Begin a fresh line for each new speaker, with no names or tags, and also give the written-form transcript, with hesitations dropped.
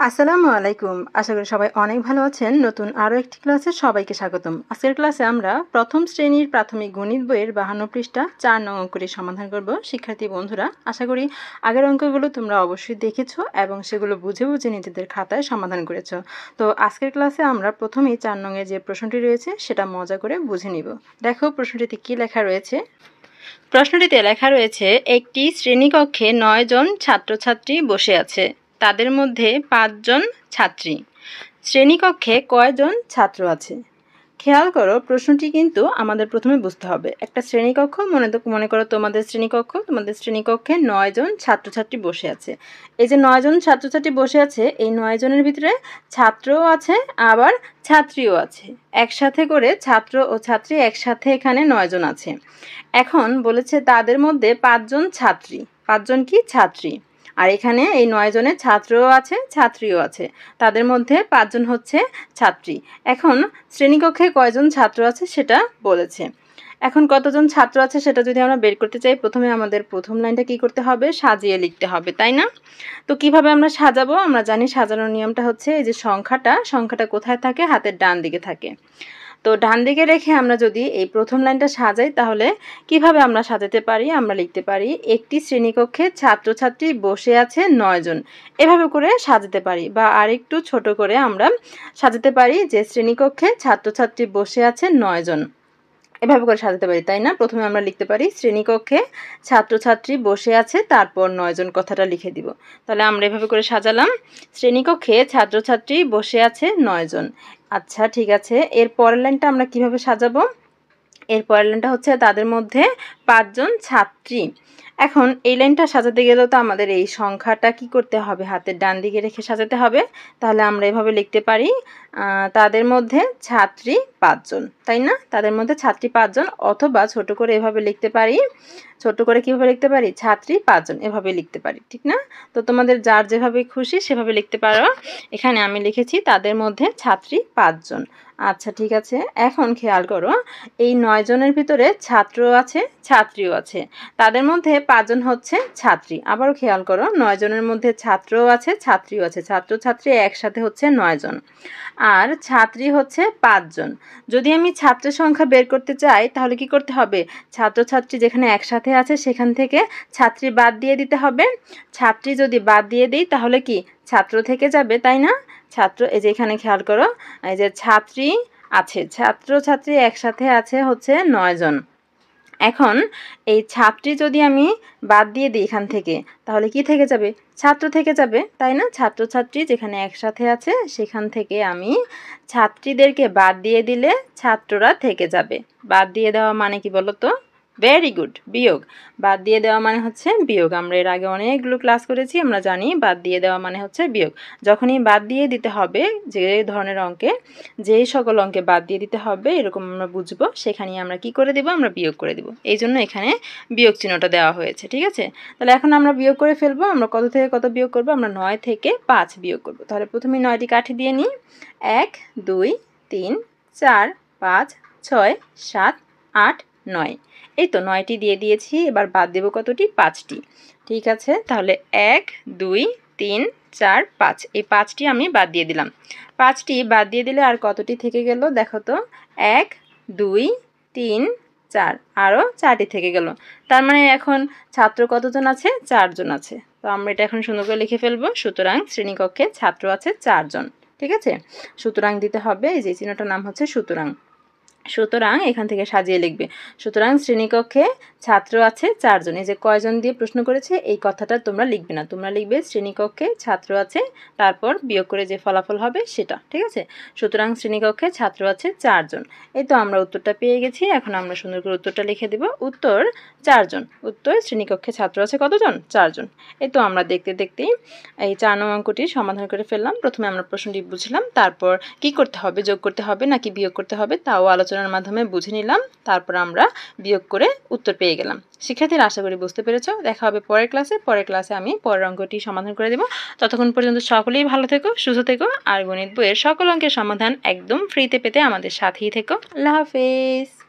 আসসালামু আলাইকুম। আশা করি সবাই অনেক ভালো আছেন। নতুন আরও একটি ক্লাসে সবাইকে স্বাগতম। আজকের ক্লাসে আমরা প্রথম শ্রেণীর প্রাথমিক গণিত বইয়ের 52 পৃষ্ঠা 4 নং অঙ্কটি সমাধান করব। শিক্ষার্থী বন্ধুরা, আশা করি আগের অঙ্কগুলো তোমরা অবশ্যই দেখেছো এবং সেগুলো বুঝে বুঝে নিজেদের খাতায় সমাধান করেছো। তো আজকের ক্লাসে আমরা প্রথমেই 4 নংয়ের যে প্রশ্নটি রয়েছে সেটা মজা করে বুঝে নিব। দেখো প্রশ্নটিতে কি লেখা রয়েছে। প্রশ্নটিতে লেখা রয়েছে, একটি শ্রেণীকক্ষে 9 জন ছাত্রছাত্রী বসে আছে। তাদের মধ্যে 5 জন ছাত্রী। শ্রেণীকক্ষে কয়জন ছাত্র আছে? খেয়াল করো, প্রশ্নটি কিন্তু আমাদের প্রথমে বুঝতে হবে। একটা শ্রেণীকক্ষ মনে করো তোমাদের শ্রেণীকক্ষে 9 জন ছাত্রছাত্রী বসে আছে। এই যে 9 জন ছাত্রছাত্রী বসে আছে, এই 9 জনের ভিতরে ছাত্রও আছে আবার ছাত্রীও আছে। একসাথে করে ছাত্র ও ছাত্রী একসাথে এখানে 9 জন আছে। এখন বলেছে তাদের মধ্যে 5 জন ছাত্রী। 5 জন কি? ছাত্রী। আর এখানে এই 9 জনের ছাত্রও আছে ছাত্রীও আছে। তাদের মধ্যে 5 জন হচ্ছে ছাত্রী। এখন শ্রেণীকক্ষে কয়জন ছাত্র আছে সেটা বলেছে। এখন কতজন ছাত্র আছে সেটা যদি আমরা বের করতে চাই, প্রথমে আমাদের প্রথম লাইনটা কি করতে হবে? সাজিয়ে লিখতে হবে, তাই না? তো কিভাবে আমরা সাজাবো? আমরা জানি সাজানোর নিয়মটা হচ্ছে এই যে সংখ্যাটা কোথায় থাকে? হাতের ডান দিকে থাকে। তো ডান দিকে রেখে আমরা যদি এই প্রথম লাইনটা সাজাই তাহলে কিভাবে আমরা সাজাতে পারি? আমরা লিখতে পারি, একটি শ্রেণীকক্ষে ছাত্রছাত্রী বসে আছে 9 জন। এভাবে করে সাজাতে পারি, বা আরেকটু ছোট করে আমরা সাজাতে পারি যে শ্রেণীকক্ষে ছাত্রছাত্রী বসে আছে 9 জন। এভাবে করে সাজাতে পারি, তাই না? প্রথমে আমরা লিখতে পারি শ্রেণীকক্ষে ছাত্রছাত্রী বসে আছে, তারপর 9 জন কথাটা লিখে দিব। তাহলে আমরা এভাবে করে সাজালাম, শ্রেণীকক্ষে ছাত্রছাত্রী বসে আছে 9 জন। আচ্ছা ঠিক আছে, এর পরের লাইনটা আমরা কিভাবে সাজাবো? এর পরের লাইনটা হচ্ছে তাদের মধ্যে 5 জন ছাত্রী। এখন এই লাইনটা সাজাতে গেলেও তো আমাদের এই সংখ্যাটা কি করতে হবে? হাতের ডান দিকে রেখে সাজাতে হবে। তাহলে আমরা এভাবে লিখতে পারি, তাদের মধ্যে ছাত্রী 5 জন, তাই না? তাদের মধ্যে ছাত্রী 5 জন, অথবা ছোট করে এভাবে লিখতে পারি। ছোট করে কিভাবে লিখতে পারি? ছাত্রী 5 জন, এভাবে লিখতে পারি, ঠিক না? তো তোমাদের যার যেভাবে খুশি সেভাবে লিখতে পারো। এখানে আমি লিখেছি তাদের মধ্যে ছাত্রী 5 জন। আচ্ছা ঠিক আছে, এখন খেয়াল করো, এই 9 জনের ভিতরে ছাত্রও আছে ছাত্রীও আছে। তাদের মধ্যে 5 জন হচ্ছে ছাত্রী। আবারও খেয়াল করো, 9 জনের মধ্যে ছাত্রও আছে ছাত্রীও আছে। ছাত্র ছাত্রী একসাথে হচ্ছে 9 জন, আর ছাত্রী হচ্ছে 5 জন। যদি আমি ছাত্রের সংখ্যা বের করতে চাই তাহলে কি করতে হবে? ছাত্রছাত্রী যেখানে একসাথে আছে সেখান থেকে ছাত্রী বাদ দিয়ে দিতে হবে। ছাত্রী যদি বাদ দিয়ে দিই তাহলে কি ছাত্র থেকে যাবে, তাই না? ছাত্র, এই যে এখানে খেয়াল করো, এই যে ছাত্রী আছে, ছাত্রছাত্রী একসাথে আছে হচ্ছে 9 জন। এখন এই ছাত্রী যদি আমি বাদ দিয়ে দিই এখান থেকে তাহলে কি থেকে যাবে? ছাত্র থেকে যাবে, তাই না? ছাত্রছাত্রী যেখানে একসাথে আছে সেখান থেকে আমি ছাত্রীদেরকে বাদ দিয়ে দিলে ছাত্ররা থেকে যাবে। বাদ দিয়ে দেওয়া মানে কি বলো তো? ভেরি গুড, বিয়োগ। বাদ দিয়ে দেওয়া মানে হচ্ছে বিয়োগ। আমরা এর আগে অনেকগুলো ক্লাস করেছি, আমরা জানি বাদ দিয়ে দেওয়া মানে হচ্ছে বিয়োগ। যখনই বাদ দিয়ে দিতে হবে যে ধরনের অঙ্কে, যেই সকল অঙ্কে বাদ দিয়ে দিতে হবে এরকম আমরা বুঝবো, সেখানেই আমরা কি করে দেব? আমরা বিয়োগ করে দেব। এই জন্য এখানে বিয়োগ চিহ্নটা দেওয়া হয়েছে, ঠিক আছে? তাহলে এখন আমরা বিয়োগ করে ফেলবো। আমরা কত থেকে কত বিয়োগ করব? আমরা 9 থেকে 5 বিয়োগ করব। তাহলে প্রথমে 9টি কাঠি দিয়ে নিই। 1 2 3 4 5 6 7 8 9। এই তো 9টি দিয়ে দিয়েছি। এবার বাদ দেব কতটি? 5টি। ঠিক আছে, তাহলে 1 2 3 4 5, এই 5টি আমি বাদ দিয়ে দিলাম। 5টি বাদ দিয়ে দিলে আর কতটি থেকে গেল দেখো তো? 1 2 3 4, আরও 4টি থেকে গেল। তার মানে এখন ছাত্র কতজন আছে? 4 জন আছে। তো আমরা এটা এখন সুন্দর করে লিখে ফেলবো। সুতরাং শ্রেণীকক্ষে ছাত্র আছে 4 জন, ঠিক আছে? সুতরাং দিতে হবে, এই যে চিহ্নটার নাম হচ্ছে সুতরাং। সুতরাং এখান থেকে সাজিয়ে লিখবে, সুতরাং শ্রেণীকক্ষে ছাত্র আছে 4 জন। এই যে কয়জন দিয়ে প্রশ্ন করেছে এই কথাটা তোমরা লিখবে না, তোমরা লিখবে শ্রেণীকক্ষে ছাত্র আছে, তারপর বিয়োগ করে যে ফলাফল হবে সেটা, ঠিক আছে? সুতরাং শ্রেণীকক্ষে ছাত্র আছে 4 জন। এই তো আমরা উত্তরটা পেয়ে গেছি। এখন আমরা সুন্দর করে উত্তরটা লিখে দেব। উত্তর 4 জন। উত্তর শ্রেণীকক্ষে ছাত্র আছে কতজন? 4 জন। এই তো আমরা দেখতে দেখতেই এই 4 নং অঙ্কটি সমাধান করে ফেললাম। প্রথমে আমরা প্রশ্নটি বুঝলাম, তারপর কি করতে হবে, যোগ করতে হবে নাকি বিয়োগ করতে হবে তাও আলোচনার মাধ্যমে বুঝে নিলাম। তারপর আমরা বিয়োগ করে উত্তর পেয়ে গেলাম। শিক্ষার্থীরা আশা করি বুঝতে পেরেছো। দেখা হবে পরের ক্লাসে। পরের ক্লাসে আমি পরের অঙ্কটি সমাধান করে দেব। ততক্ষণ পর্যন্ত সকলেই ভালো থেকো, সুস্থ থেকো, আর গণিত বইয়ের সকল অঙ্কের সমাধান একদম ফ্রিতে পেতে আমাদের সাথেই থেকো। আল্লাহ হাফেজ।